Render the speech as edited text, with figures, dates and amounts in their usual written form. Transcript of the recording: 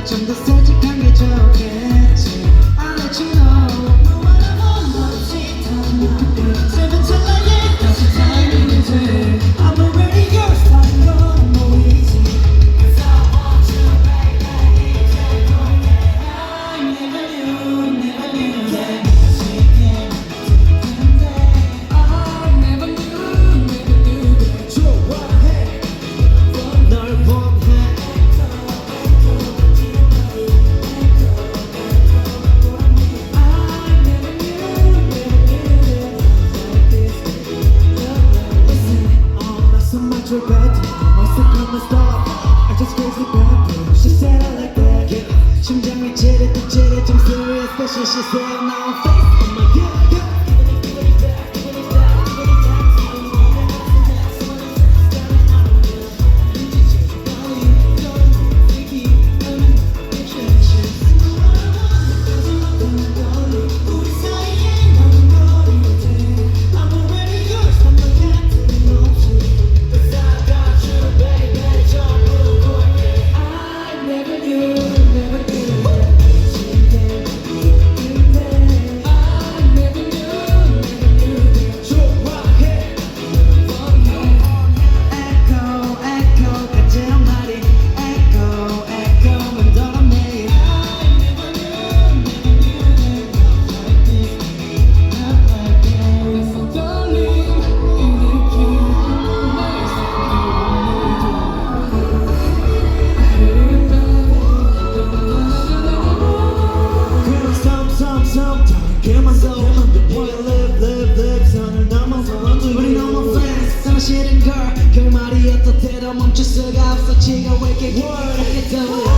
좀 더 솔직한 게 좋겠지. I'll let you know. 너와 나 원없이 단 세븐 찰나에 다시 타이밍이지. I'm already yours. 다른 건 no easy. Cause I want you baby. 이제 너네 I never knew that she came to I never knew that 좋아해 널 원해. Your bed, must have come and stop. I just crazy bad. She said I like that. Yeah. 심장이 찌릿 좀 serious, but she said now I'm facing my yeah. 결말이 어떻대도 멈출 수가 없어 지가 왜 이렇게 word